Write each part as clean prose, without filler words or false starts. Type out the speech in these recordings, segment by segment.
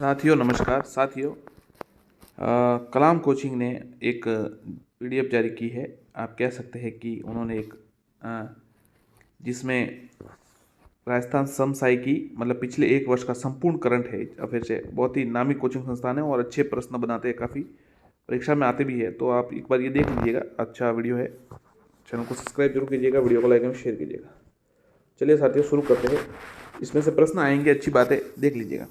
साथियों नमस्कार। साथियों, कलाम कोचिंग ने एक पीडीएफ जारी की है। आप कह सकते हैं कि उन्होंने एक जिसमें राजस्थान समसाई की मतलब पिछले एक वर्ष का संपूर्ण करंट है अफेयर से। बहुत ही नामी कोचिंग संस्थान है और अच्छे प्रश्न बनाते हैं, काफ़ी परीक्षा में आते भी है। तो आप एक बार ये देख लीजिएगा, अच्छा वीडियो है। चैनल को सब्सक्राइब जरूर कीजिएगा, वीडियो को लाइक एवं शेयर कीजिएगा। चलिए साथियों शुरू करते हैं। इसमें से प्रश्न आएंगे, अच्छी बातें देख लीजिएगा।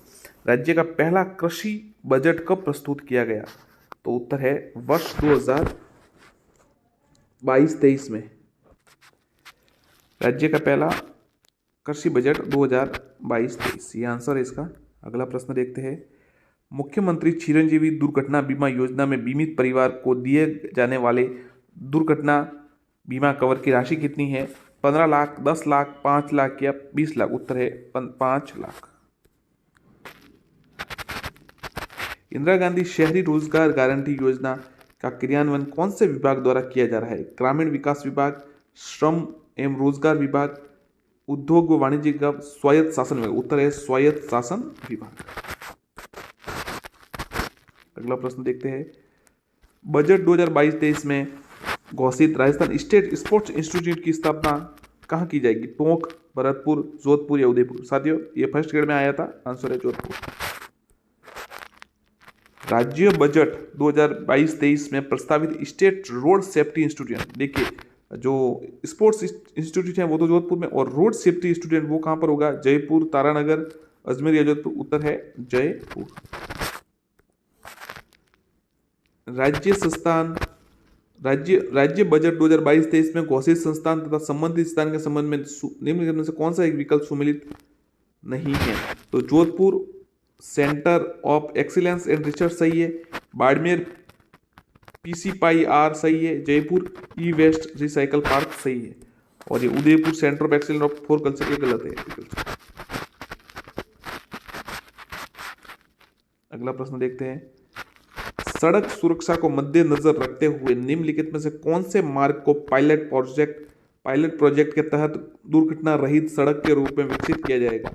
राज्य का पहला कृषि बजट कब प्रस्तुत किया गया? तो उत्तर है वर्ष 2022-23 में। राज्य का पहला कृषि बजट 2022-23, ये आंसर है इसका। अगला प्रश्न देखते हैं। मुख्यमंत्री चिरंजीवी दुर्घटना बीमा योजना में बीमित परिवार को दिए जाने वाले दुर्घटना बीमा कवर की राशि कितनी है? 15 लाख, 10 लाख, 5 लाख या 20 लाख? उत्तर है 5 लाख। इंदिरा गांधी शहरी रोजगार गारंटी योजना का क्रियान्वयन कौन से विभाग द्वारा किया जा रहा है? ग्रामीण विकास विभाग, श्रम एवं रोजगार विभाग, उद्योग व वाणिज्य विभाग, स्वायत्त शासन विभाग? उत्तर है स्वायत्त शासन विभाग। अगला प्रश्न देखते हैं। बजट 2022-23 में घोषित राजस्थान स्टेट स्पोर्ट्स इंस्टीट्यूट की स्थापना कहाँ की जाएगी? टोंक, भरतपुर, जोधपुर या उदयपुर? साथियों ये फर्स्ट ग्रेड में आया था, आंसर है जोधपुर। राज्य बजट 2022-23 में प्रस्तावित स्टेट रोड सेफ्टी इंस्टीट्यूट, देखिए जो स्पोर्ट्स इंस्टीट्यूट है वो तो जोधपुर में, और रोड सेफ्टी इंस्टीट्यूट वो कहाँ पर होगा? जयपुर, तारानगर, अजमेर या जोधपुर? उत्तर है जयपुर। राज्य बजट 2022-23 में घोषित संस्थान तथा संबंधित स्थान के संबंध में निम्नलिखित में से कौन सा एक विकल्प सुमेलित नहीं है? तो Jodhpur centre of excellence and research सही है, बाड़मेर PCPI-R सही है, जयपुर ई वेस्ट रिसाइकल पार्क सही है, और ये Udaipur centre of excellence for culture ये गलत है। अगला प्रश्न देखते हैं। सड़क सुरक्षा को मद्देनजर रखते हुए निम्नलिखित में से कौन से मार्ग को पायलट प्रोजेक्ट के तहत दुर्घटना रहित सड़क के रूप में विकसित किया जाएगा?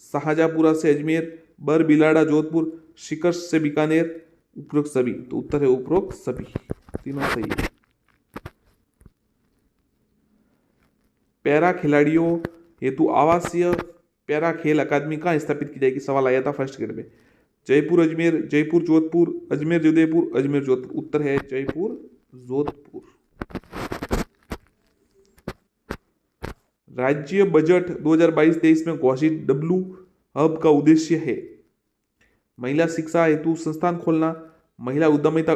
शाहजहांपुरा से अजमेर, बरबीलाड़ा जोधपुर, शिकस्त से बीकानेर, उपरोक्त सभी? तो उत्तर है उपरोक्त सभी, तीनों सही है। पैरा खिलाड़ियों हेतु आवासीय पैरा खेल अकादमी कहाँ स्थापित की जाएगी? सवाल आया था फर्स्ट ग्रेड में। जयपुर अजमेर, जयपुर जोधपुर, अजमेर उदयपुर, अजमेर जोधपुर? उत्तर है जयपुर जोधपुर। राज्य बजट 2022-23 में घोषित डब्ल्यू हब का उद्देश्य है महिला शिक्षा हेतु संस्थान खोलना, महिला उद्यमिता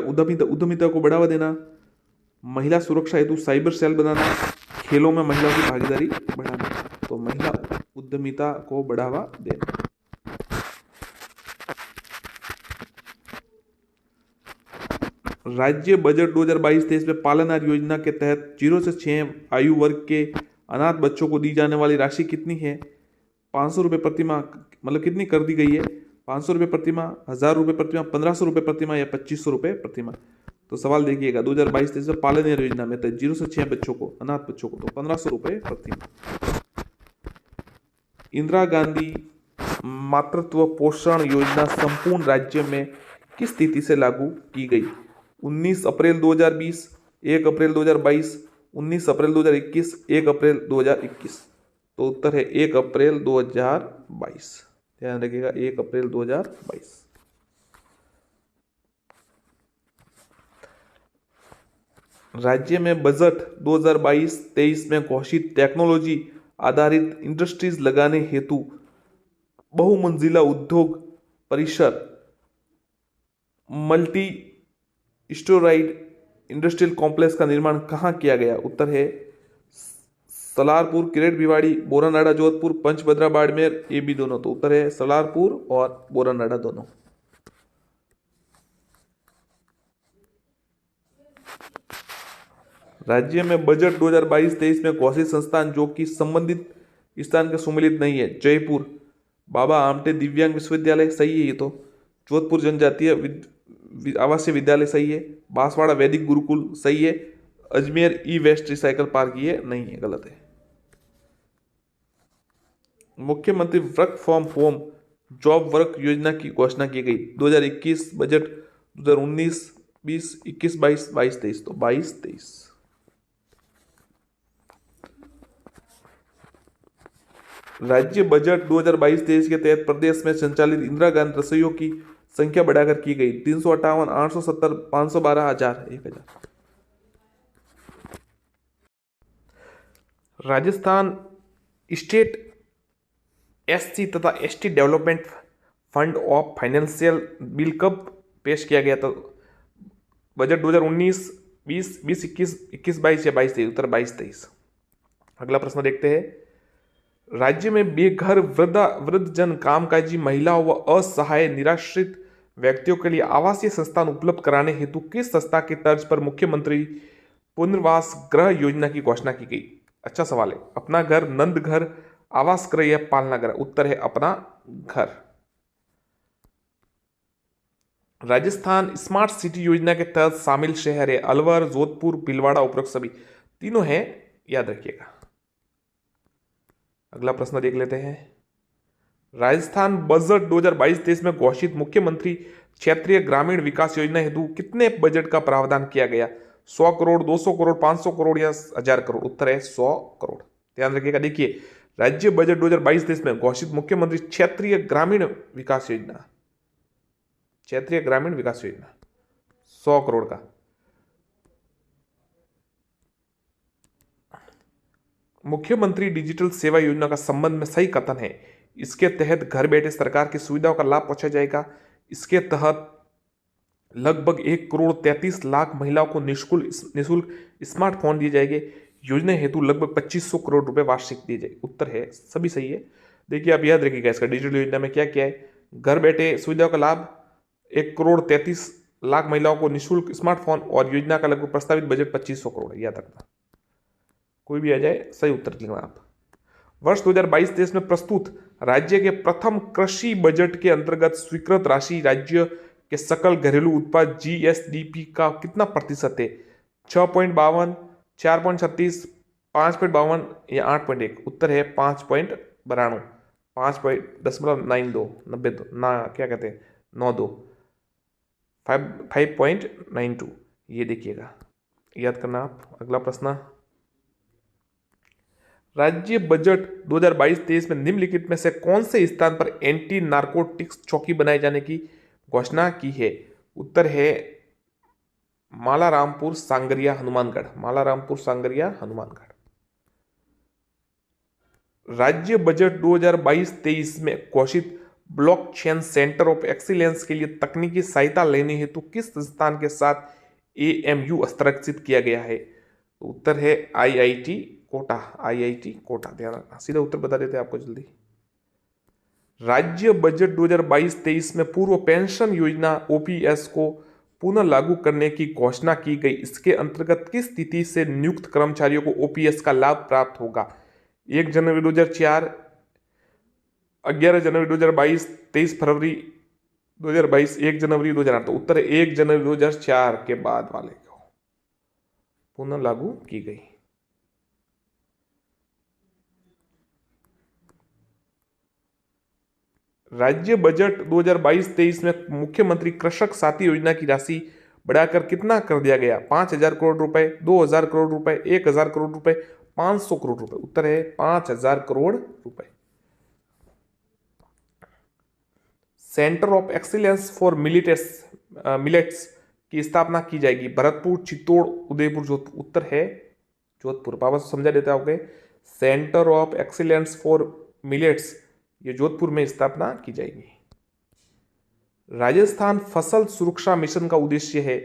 को बढ़ावा देना, महिला सुरक्षा हेतु साइबर सेल बनाना, खेलों में महिलाओं की भागीदारी बढ़ाना। तो महिला उद्यमिता को बढ़ावा देना। राज्य बजट 2022-23 में पालनहार योजना के तहत 0 से 6 आयु वर्ग के अनाथ बच्चों को दी जाने वाली राशि कितनी है? 500 रुपये प्रतिमाह, मतलब कितनी कर दी गई है? 500 रुपये प्रतिमाह, 1000 रुपये प्रतिमाह, 1500 रुपये प्रतिमाह या 2500 रुपये प्रतिमाह? तो सवाल देखिएगा, 2022-23 में पालनहार योजना में 0 से 6 बच्चों को, अनाथ बच्चों को, तो 1500 रुपये प्रतिमाह। इंदिरा गांधी मातृत्व पोषण योजना संपूर्ण राज्य में किस तिथि से लागू की गई? 19 अप्रैल 2020, 1 अप्रैल 2022, 19 अप्रैल 2021, 1 अप्रैल 2021? तो उत्तर है 1 अप्रैल 2022। ध्यान रखिएगा, 1 अप्रैल 2022। राज्य में बजट 2022-23 में घोषित टेक्नोलॉजी आधारित इंडस्ट्रीज लगाने हेतु बहुमंजिला उद्योग परिसर मल्टी स्टोराइड इंडस्ट्रियल कॉम्प्लेक्स का निर्माण कहाँ किया गया? उत्तर है सलारपुर, किरेट भिवाड़ी, बोरानाडा जोधपुर, पंचभद्रा बाड़मेर, ये भी दोनों? तो उत्तर है सलारपुर और बोरानाडा दोनों। राज्य में बजट 2022-23 में घोषित संस्थान जो कि संबंधित स्थान के सुमेलित नहीं है: जयपुर बाबा आमटे दिव्यांग विश्वविद्यालय सही है ये तो, जोधपुर जनजातीय आवासीय विद्यालय सही है, बांसवाड़ा वैदिक गुरुकुल सही है, अजमेर ई वेस्ट रिसाइकल पार्क ये नहीं है, गलत है। मुख्यमंत्री work from home job work योजना की घोषणा की गई? 2021 बजट, 2019 20, 21 22, 22 23, तो 22 23। राज्य बजट 2022-23 के तहत प्रदेश में संचालित इंदिरा गांधी रसोइयों की संख्या बढ़ाकर की गई 358, 870, 512, 1000, 1000। राजस्थान स्टेट एससी तथा ST development fund of financial bill कब पेश किया गया था? बजट 2019 20, 20 21, 21 22 या 22 23? उत्तर 22 23। अगला प्रश्न देखते हैं। राज्य में बेघर वृद्धजन, कामकाजी महिलाओं व असहाय निराश्रित व्यक्तियों के लिए आवासीय संस्थान उपलब्ध कराने हेतु किस संस्था की तर्ज पर मुख्यमंत्री पुनर्वास गृह योजना की घोषणा की गई? अच्छा सवाल है। अपना घर, नंद घर, आवास गृह या पालना गृह? उत्तर है अपना घर। राजस्थान स्मार्ट सिटी योजना के तहत शामिल शहर है अलवर, जोधपुर, भीलवाड़ा, उपरोक्त सभी तीनों हैं, याद रखिएगा। अगला प्रश्न देख लेते हैं। राजस्थान बजट 2022-23 में घोषित मुख्यमंत्री क्षेत्रीय ग्रामीण विकास योजना हेतु कितने बजट का प्रावधान किया गया? 100 करोड़, 200 करोड़, 500 करोड़ या 1000 करोड़? उत्तर है 100 करोड़। ध्यान रखिएगा। देखिए, राज्य बजट 2022-23 में घोषित मुख्यमंत्री क्षेत्रीय ग्रामीण विकास योजना, क्षेत्रीय ग्रामीण विकास योजना 100 करोड़ का। मुख्यमंत्री डिजिटल सेवा योजना का संबंध में सही कथन है। इसके तहत घर बैठे सरकार की सुविधाओं का लाभ पहुंचा जाएगा। इसके तहत लगभग 1 करोड़ 33 लाख महिलाओं को निःशुल्क स्मार्टफोन दिए जाएंगे। योजना हेतु लगभग 2500 करोड़ रुपए वार्षिक दिए जाएंगे। उत्तर है सभी सही है। देखिए, आप याद रखिएगा इसका डिजिटल योजना में क्या क्या है। घर बैठे सुविधाओं का लाभ, 1 करोड़ 33 लाख महिलाओं को निःशुल्क स्मार्टफोन, और योजना का लगभग प्रस्तावित बजट 2500 करोड़ है। याद रखना, कोई भी आ जाए सही उत्तर लिखना आप। वर्ष 2022-23 में प्रस्तुत राज्य के प्रथम कृषि बजट के अंतर्गत स्वीकृत राशि राज्य के सकल घरेलू उत्पाद जीएसडीपी का कितना प्रतिशत है? 6.52, 4.36, 5.52 या 8.1? उत्तर है 5.92, 5.92 ना क्या कहते हैं 92, 5.92। ये देखिएगा, याद करना आप। अगला प्रश्न, राज्य बजट 2022-23 में निम्नलिखित में से कौन से स्थान पर एंटी नारकोटिक्स चौकी बनाए जाने की घोषणा की है? उत्तर है मालारामपुर, सांगरिया, हनुमानगढ़। मालारामपुर, सांगरिया, हनुमानगढ़। राज्य बजट 2022-23 में घोषित ब्लॉकचेन सेंटर ऑफ एक्सीलेंस के लिए तकनीकी सहायता लेने हेतु किस संस्थान के साथ एएमयू हस्ताक्षरित किया गया है? उत्तर है आईआईटी कोटा। आईआईटी कोटा। ध्यान रखना, सीधा उत्तर बता देते हैं आपको जल्दी। राज्य बजट 2022-23 में पूर्व पेंशन योजना ओपीएस को पुनः लागू करने की घोषणा की गई। इसके अंतर्गत किस तिथि से नियुक्त कर्मचारियों को ओपीएस का लाभ प्राप्त होगा? 1 जनवरी 2004, 11 जनवरी 2022, 23 फरवरी 2022, 1 जनवरी 2008? तो उत्तर है 1 जनवरी 2004 के बाद वाले को पुनः लागू की गई। राज्य बजट 2022-23 में मुख्यमंत्री कृषक साथी योजना की राशि बढ़ाकर कितना कर दिया गया? 5000 करोड़ रुपए, 2000 करोड़ रुपए, 1000 करोड़ रुपए, 500 करोड़ रुपए? उत्तर है 5000 करोड़ रुपए। Centre of excellence for millets की स्थापना की जाएगी। भरतपुर, चित्तौड़, उदयपुर, जोधपुर? उत्तर है जोधपुर। वापस समझा देते होंगे। Centre of excellence for millets ये जोधपुर में स्थापना की जाएगी। राजस्थान फसल सुरक्षा मिशन का उद्देश्य है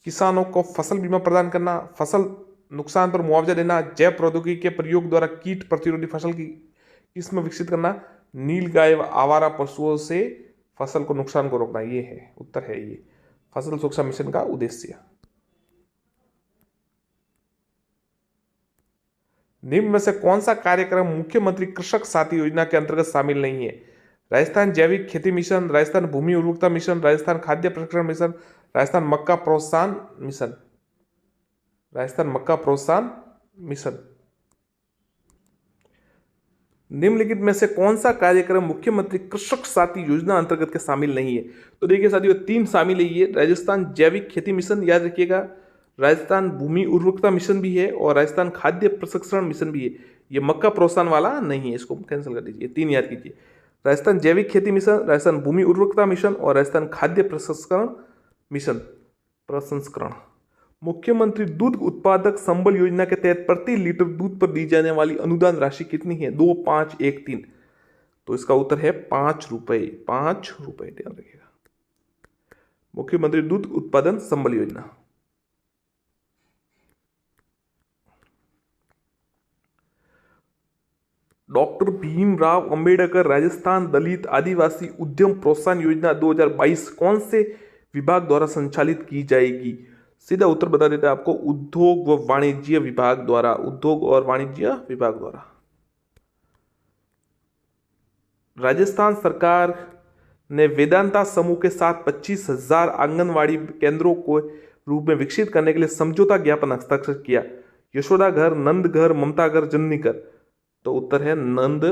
किसानों को फसल बीमा प्रदान करना, फसल नुकसान पर मुआवजा देना, जैव प्रौद्योगिकी के प्रयोग द्वारा कीट प्रतिरोधी फसल की किस्म विकसित करना, नीलगाय व आवारा पशुओं से फसल को नुकसान को रोकना। ये है उत्तर है ये फसल सुरक्षा मिशन का उद्देश्य। निम्न में से कौन सा कार्यक्रम मुख्यमंत्री कृषक साथी योजना के अंतर्गत शामिल नहीं है? राजस्थान जैविक खेती मिशन, राजस्थान भूमि उर्वरता मिशन, राजस्थान खाद्य प्रसंस्करण मिशन, राजस्थान मक्का प्रोत्साहन मिशन? राजस्थान मक्का प्रोत्साहन मिशन। निम्नलिखित में से कौन सा कार्यक्रम मुख्यमंत्री कृषक साथी योजना अंतर्गत के शामिल नहीं है? तो देखिए साथियों, 3 शामिल है ये। राजस्थान जैविक खेती मिशन, याद रखिएगा, राजस्थान भूमि उर्वरकता मिशन भी है और राजस्थान खाद्य प्रसंस्करण मिशन भी है। ये मक्का प्रोत्साहन वाला नहीं है, इसको कैंसिल कर दीजिए। 3 याद कीजिए, राजस्थान जैविक खेती मिशन, राजस्थान भूमि उर्वरकता मिशन और राजस्थान खाद्य प्रसंस्करण मिशन। प्रसंस्करण। मुख्यमंत्री दूध उत्पादक संबल योजना के तहत प्रति लीटर दूध पर दी जाने वाली अनुदान राशि कितनी है? 2, 5, 1, 3। तो इसका उत्तर है 5 रुपए। 5 रुपए ध्यान रखिएगा। मुख्यमंत्री दूध उत्पादन संबल योजना। डॉक्टर भीमराव अंबेडकर राजस्थान दलित आदिवासी उद्यम प्रोत्साहन योजना 2022 कौन से विभाग द्वारा संचालित की जाएगी? सीधा उत्तर बता देता है आपको, उद्योग व वाणिज्य विभाग द्वारा। उद्योग और वाणिज्य विभाग द्वारा। राजस्थान सरकार ने वेदांता समूह के साथ 25,000 आंगनवाड़ी केंद्रों को रूप में विकसित करने के लिए समझौता ज्ञापन हस्ताक्षर किया। यशोदा घर, नंद घर, ममता घर, जननी घर। तो उत्तर है नंद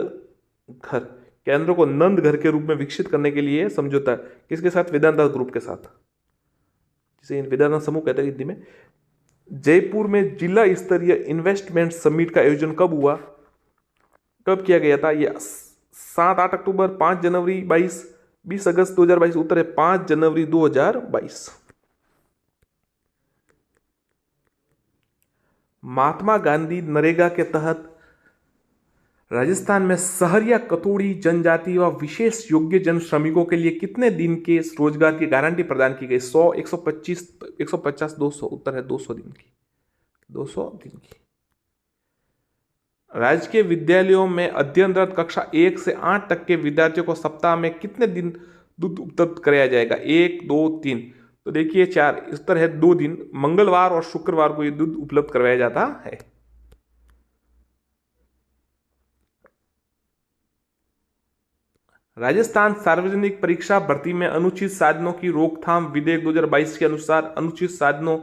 घर। केंद्रों को नंद घर के रूप में विकसित करने के लिए समझौता, किसके साथ? वेदांता ग्रुप के साथ, जिसे वेदांता समूह कहते हैं हिंदी में। जयपुर में जिला स्तरीय इन्वेस्टमेंट समिट का आयोजन कब हुआ? कब किया गया था? यह 7-8 अक्टूबर, 5 जनवरी 22, 20 अगस्त 2022। उत्तर है 5 जनवरी 2022। महात्मा गांधी नरेगा के तहत राजस्थान में सहरिया कतोड़ी जनजाति व विशेष योग्य जन श्रमिकों के लिए कितने दिन के रोजगार की गारंटी प्रदान की गई? 100, 125, 150, 200। उत्तर है 200 दिन की। 200 दिन की। राजकीय विद्यालयों में अध्ययनरत कक्षा 1 से 8 तक के विद्यार्थियों को सप्ताह में कितने दिन दूध उपलब्ध कराया जाएगा? 1, 2, 3। तो देखिए 4। उत्तर है 2 दिन। मंगलवार और शुक्रवार को यह दूध उपलब्ध करवाया जाता है। राजस्थान सार्वजनिक परीक्षा भर्ती में अनुचित साधनों की रोकथाम विधेयक 2022 के अनुसार अनुचित साधनों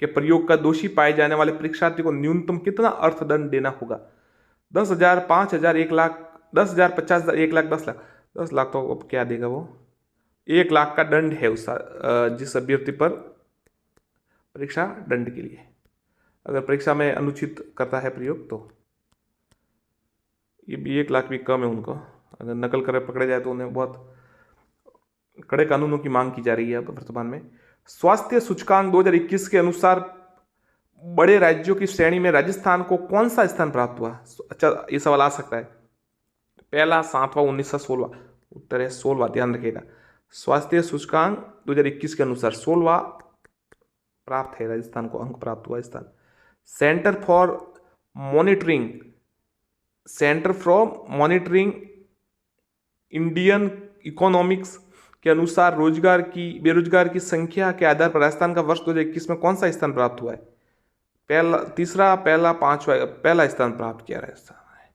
के प्रयोग का दोषी पाए जाने वाले परीक्षार्थी को न्यूनतम कितना अर्थदंड देना होगा? 10,000, 5,000, 1 लाख, 10,000, 50,000, 1 लाख, 10 लाख। 10 लाख तो अब क्या देगा वो? 1 लाख का दंड है उस जिस अभ्यर्थी पर परीक्षा दंड के लिए, अगर परीक्षा में अनुचित करता है प्रयोग। तो ये भी 1 लाख भी कम है उनको। अगर नकल कर पकड़े जाए तो उन्हें बहुत कड़े कानूनों की मांग की जा रही है अब वर्तमान में। स्वास्थ्य सूचकांक 2021 के अनुसार बड़े राज्यों की श्रेणी में राजस्थान को कौन सा स्थान प्राप्त हुआ? अच्छा, ये सवाल आ सकता है। पहला, 7वां, 19वां, 16वां। उत्तर है 16वां। ध्यान रखिएगा, स्वास्थ्य सूचकांक 2021 के अनुसार 16वां प्राप्त है राजस्थान को, अंक प्राप्त हुआ स्थान। Centre for monitoring Indian economics के अनुसार बेरोजगार की संख्या के आधार पर राजस्थान का वर्ष 2021 में कौन सा स्थान प्राप्त हुआ है? तीसरा, पहला, 5वां। पहला स्थान प्राप्त किया राजस्थान है।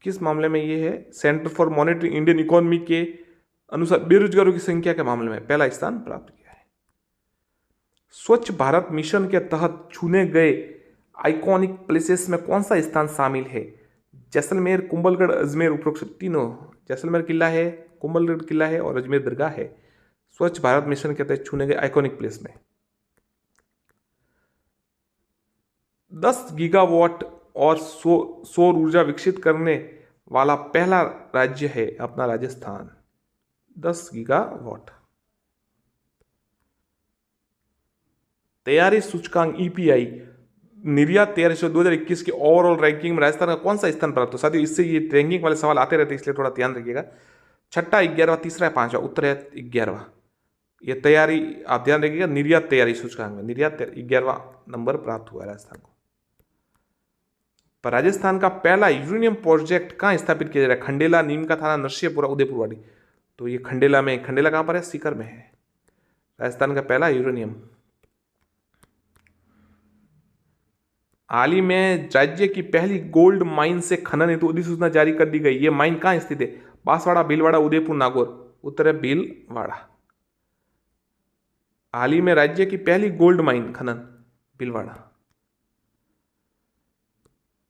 किस मामले में ये है? Centre for monitoring Indian economy के अनुसार बेरोजगारों की संख्या के मामले में पहला स्थान प्राप्त किया है। स्वच्छ भारत मिशन के तहत चुने गए आइकॉनिक प्लेसेस में कौन सा स्थान शामिल है? जैसलमेर, कुंभलगढ़, अजमेर। उपरोक्त तीनों। जैसलमेर किला है, कुंभलगढ़ किला है और अजमेर दरगाह है स्वच्छ भारत मिशन के तहत चुने गए आइकॉनिक प्लेस में। 10 गीगावाट और सौर ऊर्जा विकसित करने वाला पहला राज्य है अपना राजस्थान। 10 गीगावाट। तैयारी सूचकांक EPI निर्यात तैयारी 2021 की ओवरऑल रैंकिंग में राजस्थान का कौन सा स्थान प्राप्त हो? साथियों, इससे ये रैंकिंग वाले सवाल आते रहते हैं, इसलिए थोड़ा ध्यान रखिएगा। 6, 11, तीसरा, 5वां। उत्तर है 11वां। ये तैयारी आप ध्यान रखिएगा, निर्यात तैयारी सूचकांक में निर्यात 11वां नंबर प्राप्त हुआ है राजस्थान को। पर राजस्थान का पहला यूरेनियम प्रोजेक्ट कहाँ स्थापित किया जा रहा है? खंडेला, नीम का थाना, नरसिंहपुरा, उदयपुरवाड़ी। तो ये खंडेला कहाँ पर है? सीकर में है राजस्थान का पहला यूरेनियम। हाल ही में राज्य की पहली गोल्ड माइन से खनन हेतु अधिसूचना जारी कर दी गई। ये माइन कहाँ स्थित है? बांसवाड़ा, भीलवाड़ा, उदयपुर, नागौर। उत्तर है भीलवाड़ा। हाल ही में राज्य की पहली गोल्ड माइन खनन भीलवाड़ा।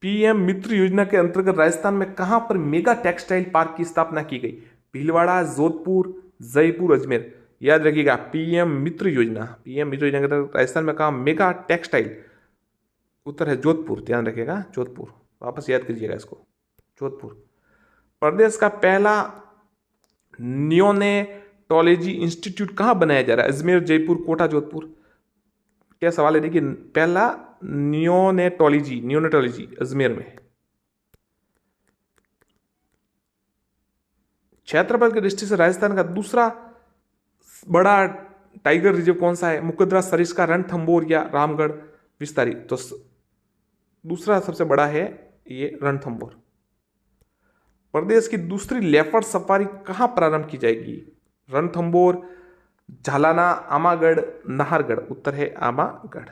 पीएम मित्र योजना के अंतर्गत राजस्थान में कहां पर मेगा टेक्सटाइल पार्क की स्थापना की गई? भीलवाड़ा, जोधपुर, जयपुर, अजमेर। याद रखिएगा, पीएम मित्र योजना के तहत राजस्थान में कहा मेगा टेक्सटाइल? उत्तर है जोधपुर। ध्यान रखिएगा, जोधपुर। वापस याद कीजिएगा इसको, जोधपुर। प्रदेश का पहला नियोनेटोलॉजी इंस्टीट्यूट कहां बनाया जा रहा है? अजमेर, जयपुर, कोटा, जोधपुर। क्या सवाल है? देखिए, पहला नियोनेटोलॉजी अजमेर में। क्षेत्रफल की दृष्टि से राजस्थान का दूसरा बड़ा टाइगर रिजर्व कौन सा है? मुकदरा, सरिस्का, रणथंभौर या रामगढ़ विस्तारी? तो दूसरा सबसे बड़ा है ये रणथंभौर। प्रदेश की दूसरी लेपर्ड सफारी कहां प्रारंभ की जाएगी? रणथंभौर, झालाना, आमागढ़, नाहरगढ़। उत्तर है आमागढ़।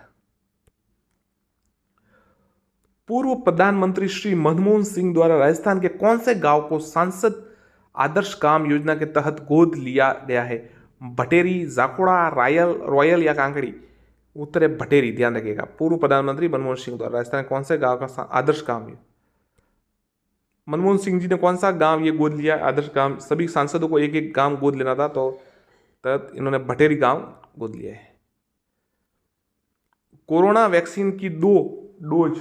पूर्व प्रधानमंत्री श्री मनमोहन सिंह द्वारा राजस्थान के कौन से गांव को सांसद आदर्श गांव योजना के तहत गोद लिया गया है? भटेरी, जाखोड़ा, रॉयल या कांकड़ी? उत्तर है भटेरी। ध्यान रखिएगा, पूर्व प्रधानमंत्री मनमोहन सिंह द्वारा राजस्थान के कौन से गांव का आदर्श गांव है? मनमोहन सिंह जी ने कौन सा गांव ये गोद लिया? आदर्श गांव। सभी सांसदों को एक एक गांव गोद लेना था, तो तहत इन्होंने भटेरी गांव गोद लिया है। कोरोना वैक्सीन की 2 डोज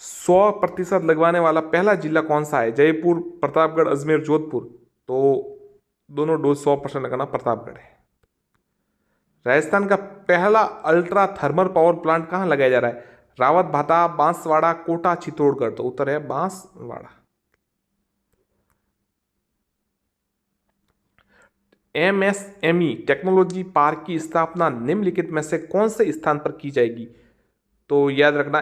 100% लगवाने वाला पहला जिला कौन सा है? जयपुर, प्रतापगढ़, अजमेर, जोधपुर। तो दोनों डोज 100% लगाना प्रतापगढ़ है। राजस्थान का पहला अल्ट्रा थर्मल पावर प्लांट कहां लगाया जा रहा है? रावत भाता, बांसवाड़ा, कोटा, चित्तौड़गढ़। तो उत्तर है बांसवाड़ा। एमएसएमई टेक्नोलॉजी पार्क की स्थापना निम्नलिखित में से कौन से स्थान पर की जाएगी? तो याद रखना,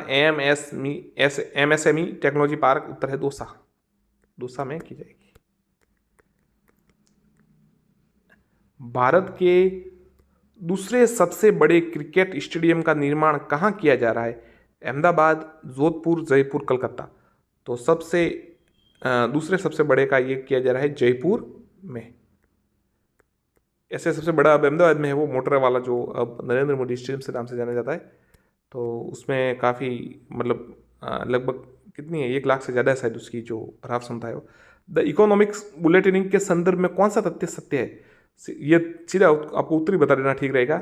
एमएसएमई टेक्नोलॉजी पार्क। उत्तर है दौसा में की जाएगी। भारत के दूसरे सबसे बड़े क्रिकेट स्टेडियम का निर्माण कहां किया जा रहा है? अहमदाबाद, जोधपुर, जयपुर, कलकत्ता। तो दूसरे सबसे बड़े का ये किया जा रहा है जयपुर में। ऐसे सबसे बड़ा अब अहमदाबाद में है, वो मोटर वाला, जो अब नरेंद्र मोदी स्टेडियम से नाम से जाना जाता है। तो उसमें काफ़ी मतलब लगभग कितनी है, 1 लाख से ज़्यादा है शायद उसकी जो खराब क्षमता है वो। द इकोनॉमिक्स बुलेटिनिंग के संदर्भ में कौन सा तथ्य सत्य है? ये सीधा आपको उत्तर ही बता देना ठीक रहेगा।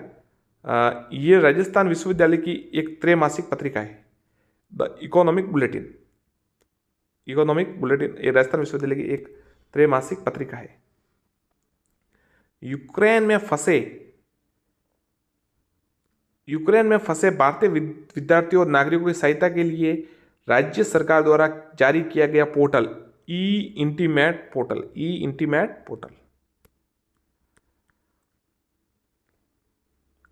ये राजस्थान विश्वविद्यालय की एक त्रैमासिक पत्रिका है, द इकोनॉमिक बुलेटिन। ये राजस्थान विश्वविद्यालय की एक त्रैमासिक पत्रिका है। यूक्रेन में फंसे भारतीय विद्यार्थियों और नागरिकों की सहायता के लिए राज्य सरकार द्वारा जारी किया गया portal e intimate portal.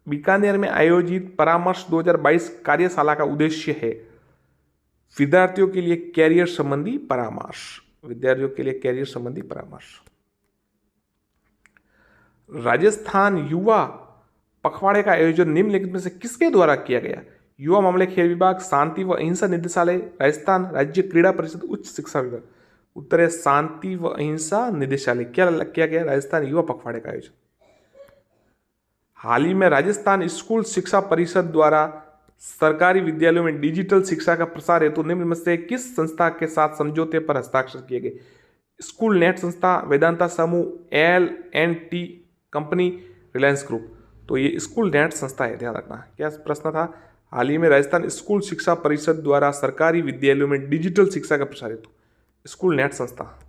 Bikaner में आयोजित परामर्श 2022 कार्यशाला का उद्देश्य है विद्यार्थियों के लिए कैरियर संबंधी परामर्श। राजस्थान युवा पखवाड़े का आयोजन निम्नलिखित में से किसके द्वारा किया गया? युवा मामले, खेल विभाग, शांति व अहिंसा निदेशालय, राजस्थान राज्य क्रीड़ा परिषद, उच्च शिक्षा विभाग। उत्तर है शांति व अहिंसा निदेशालय। क्या किया गया? राजस्थान युवा पखवाड़े का आयोजन। हाल ही में राजस्थान स्कूल शिक्षा परिषद द्वारा सरकारी विद्यालयों में डिजिटल शिक्षा का प्रसार हेतु निम्न में से किस संस्था के साथ समझौते पर हस्ताक्षर किए गए? स्कूल नेट संस्था, वेदांता समूह, L&T कंपनी, रिलायंस ग्रुप। तो ये स्कूल नेट संस्था है, ध्यान रखना। क्या प्रश्न था? हाल ही में राजस्थान स्कूल शिक्षा परिषद द्वारा सरकारी विद्यालयों में डिजिटल शिक्षा का प्रसार हेतु स्कूल नेट संस्था।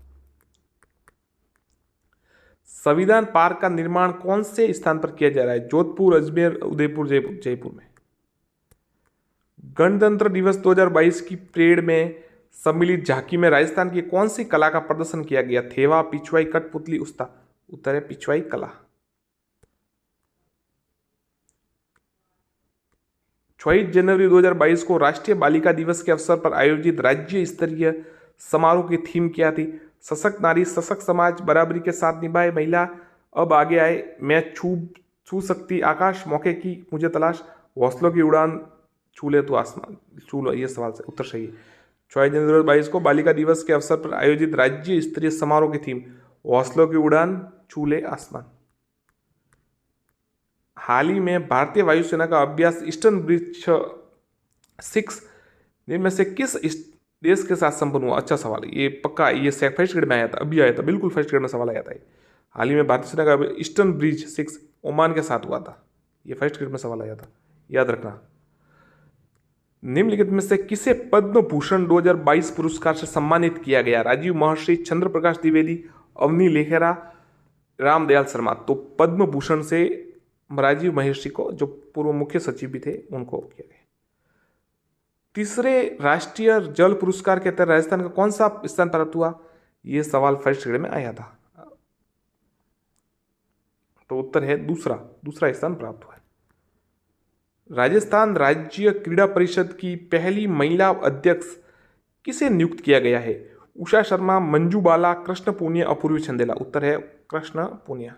संविधान पार्क का निर्माण कौन से स्थान पर किया जा रहा है? जोधपुर, अजमेर, उदयपुर, जयपुर में। गणतंत्र दिवस 2022 की परेड में सम्मिलित झांकी में राजस्थान की कौन सी कला का प्रदर्शन किया गया? थेवा, पिछवाई, कठपुतली, उस्ता। उत्तर है पिछवाई कला। 26 जनवरी 2022 को राष्ट्रीय बालिका दिवस के अवसर पर आयोजित राज्य स्तरीय समारोह की थीम क्या थी? सशक्त नारी, सशक्त समाज, बराबरी के साथ निभाए महिला, अब आगे आए, मैं छू सकती आकाश, मौके की मुझे तलाश, हौसलों की उड़ान, छू ले तो आसमान। ये सवाल से उत्तर सही है। 26 जनवरी 2022 को बालिका दिवस के अवसर पर आयोजित राज्य स्तरीय समारोह की थीम हौसलों की उड़ान, छू ले आसमान। हाल ही में भारतीय वायुसेना का अभ्यास ईस्टर्न ब्रिज 6, निम्न में से किस देश के साथ संपन्न हुआ? अच्छा सवाल है ये, पक्का ये फर्स्ट ग्रेड में आया था, अभी आया था, बिल्कुल फर्स्ट ग्रेड में सवाल आया था ये। हाल ही में भारतीय सेना का ईस्टर्न ब्रिज 6 ओमान के साथ हुआ था, ये फर्स्ट ग्रेड में सवाल आया था, याद रखना। निम्नलिखित में से किसे पद्म भूषण 2022 पुरस्कार से सम्मानित किया गया? राजीव महर्षि, चंद्र प्रकाश द्विवेदी, अवनी लेखेरा, रामदयाल शर्मा। तो पद्म भूषण से राजीव महर्षि को, जो पूर्व मुख्य सचिव भी थे, उनको किया गया। तीसरे राष्ट्रीय जल पुरस्कार के तहत राजस्थान का कौन सा स्थान प्राप्त हुआ? यह सवाल फर्स्ट ग्रेड में आया था, तो उत्तर है दूसरा स्थान प्राप्त हुआ है। राजस्थान राज्य क्रीड़ा परिषद की पहली महिला अध्यक्ष किसे नियुक्त किया गया है? उषा शर्मा, मंजू बाला, कृष्ण पूनिया, अपूर्वी चंदेला। उत्तर है कृष्ण पूनिया,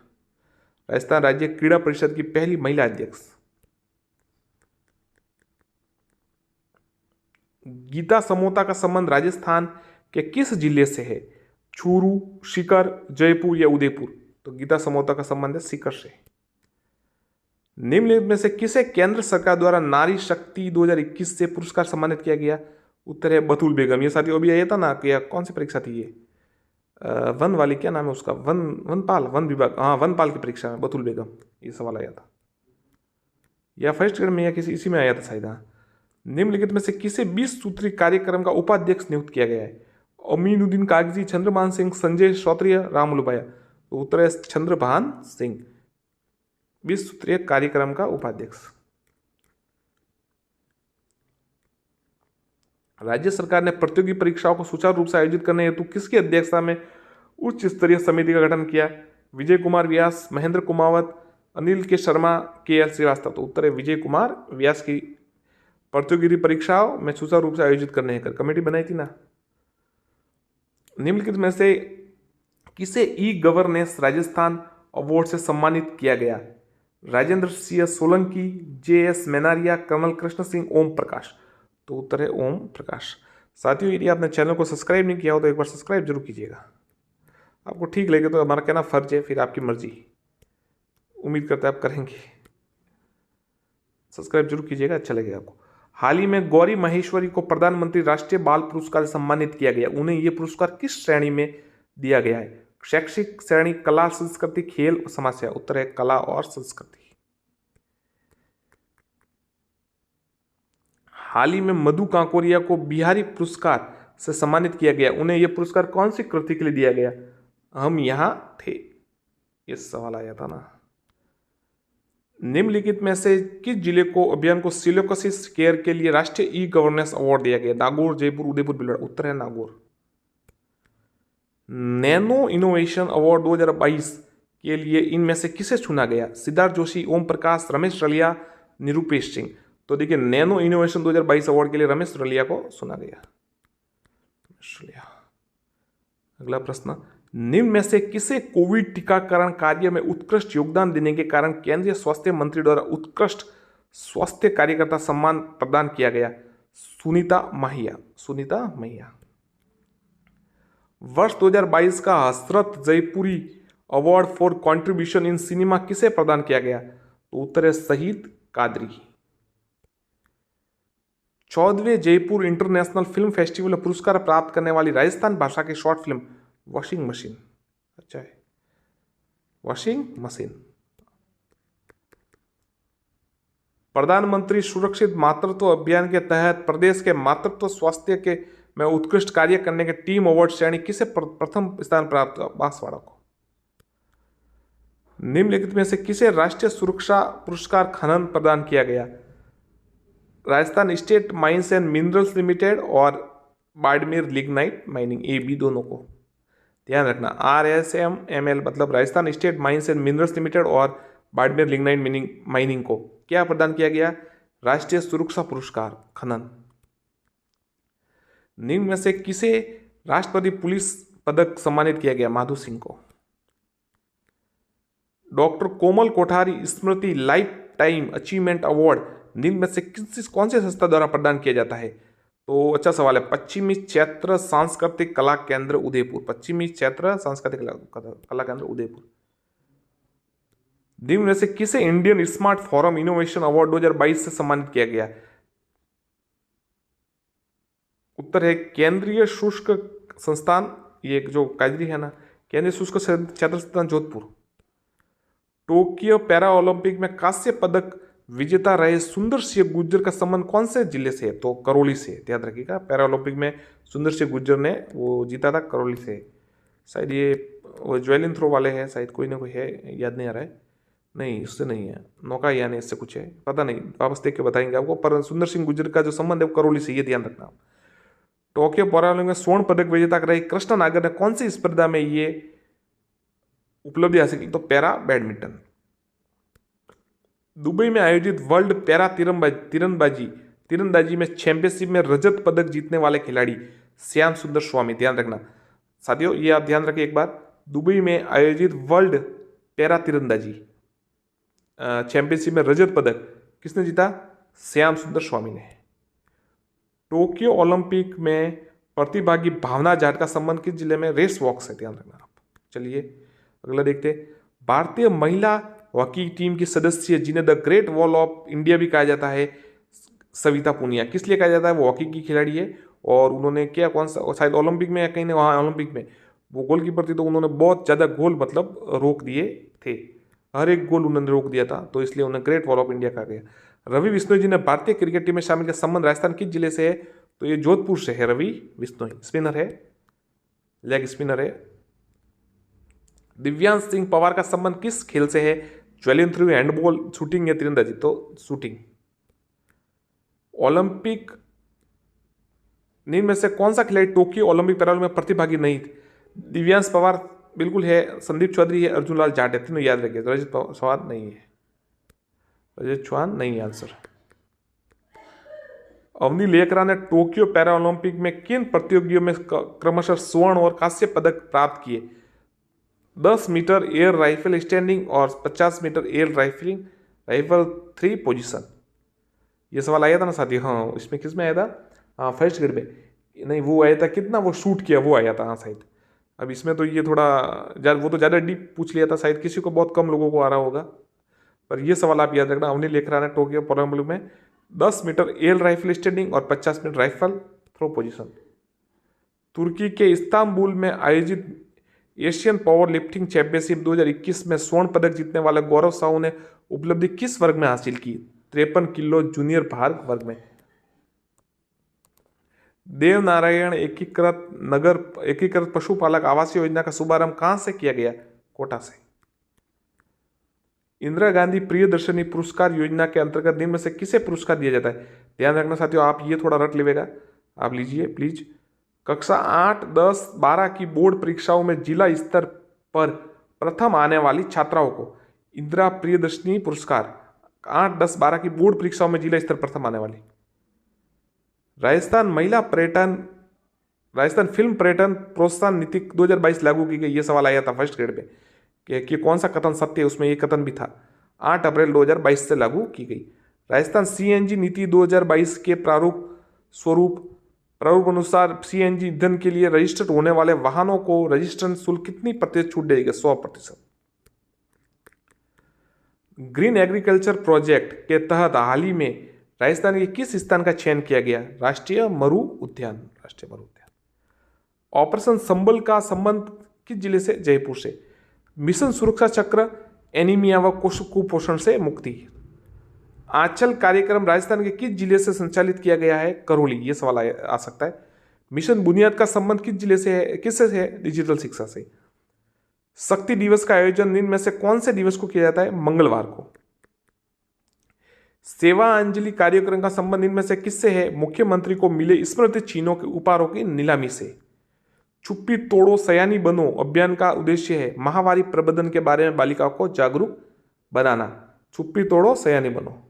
राजस्थान राज्य क्रीड़ा परिषद की पहली महिला अध्यक्ष। गीता समोता का संबंध राजस्थान के किस जिले से है? चूरू, सीकर, जयपुर या उदयपुर। तो गीता समोता का संबंध है सीकर से। निम्नलिखित में से किसे केंद्र सरकार द्वारा नारी शक्ति 2021 से पुरस्कार सम्मानित किया गया? उत्तर है बतूल बेगम। ये साथियों अभी आया था ना कि कौन सी परीक्षा थी ये, वन वाली, क्या नाम है उसका, वन विभाग, हाँ वनपाल की परीक्षा में बतूल बेगम ये सवाल आया था, या फर्स्ट ग्रेड में या किसी इसी में आया था शायद। हाँ, निम्नलिखित में से किसे 20 सूत्री कार्यक्रम का उपाध्यक्ष नियुक्त किया गया है? अमीनुद्दीन कागजी, चंद्रभान सिंह, संजय श्रोत्रिय, रामुलुभाया। तो उत्तर है चंद्रभान सिंह, 20 सूत्रीय कार्यक्रम का उपाध्यक्ष। राज्य सरकार ने प्रतियोगी परीक्षाओं को सुचारू रूप से आयोजित करने हेतु किसकी अध्यक्षता में उच्च स्तरीय समिति का गठन किया? विजय कुमार व्यास, महेंद्र कुमावत, अनिल के शर्मा, KL श्रीवास्तव। तो उत्तर है विजय कुमार व्यास की प्रतियोगी परीक्षाओं में सुचारू रूप से आयोजित करने हेतु कमेटी बनाई थी ना। निम्नलिखित में से किसे ई गवर्नेंस राजस्थान अवार्ड से सम्मानित किया गया? Rajendra Singh Solanki, JS Menaria, colonel Krishna Singh, Om Prakash. तो उत्तर है ओम प्रकाश। साथियों यदि आपने चैनल को सब्सक्राइब नहीं किया हो तो एक बार सब्सक्राइब जरूर कीजिएगा। आपको ठीक लगे तो हमारा कहना फर्ज है, फिर आपकी मर्जी, उम्मीद करते हैं आप करेंगे। सब्सक्राइब जरूर कीजिएगा, अच्छा लगेगा आपको। हाल ही में गौरी महेश्वरी को प्रधानमंत्री राष्ट्रीय बाल पुरस्कार से सम्मानित किया गया। उन्हें यह पुरस्कार किस श्रेणी में दिया गया है? शैक्षिक श्रेणी, कला संस्कृति, खेल और समाज सेवा। उत्तर है कला और संस्कृति। हाल ही में मधु कांकोरिया को बिहारी पुरस्कार से सम्मानित किया गया। उन्हें यह पुरस्कार कौन सी कृति के लिए दिया गया? हम यहां थे, ये सवाल आया था ना। निम्नलिखित में से किस जिले को अभियान को सिलोकोसिस केयर के लिए राष्ट्रीय ई गवर्नेंस अवार्ड दिया गया? नागौर, जयपुर, उदयपुर, भीलवाड़ा। उत्तर है नागौर। नैनो इनोवेशन अवार्ड 2022 के लिए इनमें से किसे चुना गया? सिद्धार्थ जोशी, ओम प्रकाश, रमेश रलिया, निरूपेश सिंह। तो देखिए नैनो इनोवेशन 2022 अवार्ड के लिए रमेश रलिया को चुना गया। अगला प्रश्न, निम्न में से किसे कोविड टीकाकरण कार्य में उत्कृष्ट योगदान देने के कारण केंद्रीय स्वास्थ्य मंत्री द्वारा उत्कृष्ट स्वास्थ्य कार्यकर्ता सम्मान प्रदान किया गया? सुनीता महिया। वर्ष 2022 का Hasrat Jaipuri award for contribution in cinema किसे प्रदान किया गया? तो उत्तर है शहीद कादरी। 14वें जयपुर इंटरनेशनल फिल्म फेस्टिवल में पुरस्कार प्राप्त करने वाली राजस्थान भाषा की शॉर्ट फिल्म वॉशिंग मशीन। अच्छा है, वॉशिंग मशीन। प्रधानमंत्री सुरक्षित मातृत्व अभियान के तहत प्रदेश के मातृत्व स्वास्थ्य के में उत्कृष्ट कार्य करने के टीम अवार्ड श्रेणी किसे प्रथम स्थान प्राप्त हुआ? बांसवाड़ा को। निम्नलिखित में से किसे राष्ट्रीय सुरक्षा पुरस्कार खनन प्रदान किया गया? Rajasthan State Mines and Minerals Limited और Barmer lignite mining, A B दोनों को ध्यान रखना। RSMML मतलब Rajasthan State Mines and Minerals Limited और बाड़मेर लिग्नाइट माइनिंग को क्या प्रदान किया गया? राष्ट्रीय सुरक्षा पुरस्कार खनन। निम्न में से किसे राष्ट्रपति पुलिस पदक सम्मानित किया गया? माधो सिंह को। डॉक्टर कोमल कोठारी स्मृति लाइफ टाइम अचीवमेंट अवार्ड निम्न में से कौन से संस्था द्वारा प्रदान किया जाता है? तो अच्छा सवाल है, पश्चिमी क्षेत्र सांस्कृतिक कला केंद्र उदयपुर। पश्चिमी क्षेत्र सांस्कृतिक कला केंद्र उदयपुर। निम्न में से किसे Indian smart forum innovation award 2022 से सम्मानित किया गया? उत्तर है केंद्रीय शुष्क संस्थान, ये एक जो काजरी है ना, केंद्रीय शुष्क क्षेत्र संस्थान जोधपुर। टोक्यो पैरा ओलंपिक में कांस्य पदक विजेता रहे सुंदर सिंह गुर्जर का संबंध कौन से जिले से है? तो करौली से, याद रखिएगा। पैरा ओलंपिक में सुंदर सिंह गुर्जर ने वो जीता था करौली से। शायद ये वो ज्वेलिन थ्रो वाले हैं शायद, कोई ना कोई है, याद नहीं आ रहा है। नहीं, उससे नहीं है, नौकायान इससे कुछ है, पता नहीं, वापस देख के बताएंगे आपको। पर सुंदर सिंह गुर्जर का जो संबंध है वो करौली से, ये ध्यान रखना आप। टोक्यो पैरालंपिक में स्वर्ण पदक विजेता रहे कृष्ण नागर ने कौन सी स्पर्धा में ये उपलब्धि हासिल की? तो पैरा बैडमिंटन। दुबई में आयोजित वर्ल्ड पैरा तीरंदाजी में चैंपियनशिप में रजत पदक जीतने वाले खिलाड़ी श्याम सुंदर स्वामी, ध्यान रखना साथियों, ये आप ध्यान रखिए एक बार। दुबई में आयोजित वर्ल्ड पैरा तीरंदाजी चैंपियनशिप में रजत पदक किसने जीता? श्याम सुंदर स्वामी ने। टोक्यो ओलंपिक में प्रतिभागी भावना जाट का संबंध किस जिले में? रेस वॉक से, ध्यान रखना आप। चलिए अगला देखते। भारतीय महिला हॉकी टीम की सदस्य जिन्हें the great wall of India भी कहा जाता है, सविता पुनिया, किस लिए कहा जाता है? वो हॉकी की खिलाड़ी है और उन्होंने क्या, कौन सा, शायद ओलंपिक में या कहीं, वहाँ ओलंपिक में वो गोलकीपर थी, तो उन्होंने बहुत ज़्यादा गोल मतलब रोक दिए थे, हर एक गोल उन्होंने रोक दिया था, तो इसलिए उन्हें ग्रेट वॉल ऑफ इंडिया कहा गया। रवि बिश्नोई जी ने भारतीय क्रिकेट टीम में शामिल का संबंध राजस्थान किस जिले से है? तो ये जोधपुर से है। रवि बिश्नोई स्पिनर है, लेग स्पिनर है। दिव्यांश सिंह पवार का संबंध किस खेल से है? ज्वेलिन थ्रो, हैंडबॉल, शूटिंग या तीरंदाजी? तो शूटिंग। ओलंपिक निम्न में से कौन सा खिलाड़ी टोक्यो ओलंपिक पैरालंपिक में प्रतिभागी नहीं थे? दिव्यांश पवार बिल्कुल है, संदीप चौधरी है, अर्जुन लाल जाट है, तीनों याद रखिए। रजत चौहान नहीं है, रजत चौहान नहीं है आंसर। अवनी लेकरा ने टोक्यो पैरा ओलंपिक में किन प्रतियोगियों में क्रमशः स्वर्ण और कांस्य पदक प्राप्त किए? 10 मीटर एयर राइफल स्टैंडिंग और 50 मीटर एयर राइफल 3 पोजीशन। ये सवाल आया था ना साथी, हाँ इसमें किस में आया था? हाँ फर्स्ट ग्रेड में, नहीं वो आया था कितना वो शूट किया, वो आया था हाँ शायद। अब इसमें तो ये थोड़ा वो तो ज़्यादा डीप पूछ लिया था शायद, किसी को बहुत कम लोगों को आ रहा होगा, पर ये सवाल आप याद रखना। अवनी लेखरा ने टोक्यो ओलंपिक में 10 मीटर एयर राइफल स्टैंडिंग और 50 मीटर राइफल थ्रो पोजीशन। तुर्की के इस्तांबुल में आयोजित एशियन पावर लिफ्टिंग चैंपियनशिप 2021 में स्वर्ण पदक जीतने वाले गौरव साहू ने उपलब्धि किस वर्ग में हासिल की? 53 किलो जूनियर भार वर्ग में। देवनारायण एकीकृत पशुपालक आवास योजना का शुभारंभ कहां से किया गया? कोटा से। इंदिरा गांधी प्रियदर्शनी पुरस्कार योजना के अंतर्गत निम्न में से किसे पुरस्कार दिया जाता है? ध्यान रखना साथियों, आप ये थोड़ा रट लेगा, आप लीजिए प्लीज। कक्षा 8, 10, 12 की बोर्ड परीक्षाओं में जिला स्तर पर प्रथम आने वाली छात्राओं को इंदिरा प्रियदर्शनी पुरस्कार, 8, 10, 12 की बोर्ड परीक्षाओं में जिला स्तर प्रथम आने वाली। राजस्थान फिल्म पर्यटन प्रोत्साहन नीति 2022 लागू की गई, ये सवाल आया था फर्स्ट ग्रेड में कि कौन सा कथन सत्य है, उसमें ये कथन भी था। 8 अप्रैल 2022 से लागू की गई। राजस्थान सीएनजी नीति 2022 के प्रारूप अनुसार सीएनजी ईंधन के लिए रजिस्टर्ड होने वाले वाहनों को रजिस्ट्रेशन शुल्क कितनी प्रतिशत छूट देगी? 100%। ग्रीन एग्रीकल्चर प्रोजेक्ट के तहत हाल ही में राजस्थान के किस स्थान का चयन किया गया? राष्ट्रीय मरु उद्यान। ऑपरेशन संबल का संबंध किस जिले से? जयपुर से। मिशन सुरक्षा चक्र एनीमिया व कुपोषण से मुक्ति। आंचल कार्यक्रम राजस्थान के किस जिले से संचालित किया गया है? करौली, ये सवाल आ सकता है। मिशन बुनियाद का संबंध किस जिले से है? किससे है? डिजिटल शिक्षा से। शक्ति दिवस का आयोजन निम्न में से कौन से दिवस को किया जाता है? मंगलवार को। सेवा अंजलि कार्यक्रम का संबंध इनमें से किससे है? मुख्यमंत्री को मिले स्मृति चिन्हों के उपहारों की नीलामी से। चुप्पी तोड़ो सयानी बनो अभियान का उद्देश्य है माहवारी प्रबंधन के बारे में बालिकाओं को जागरूक बनाना। चुप्पी तोड़ो सयानी बनो।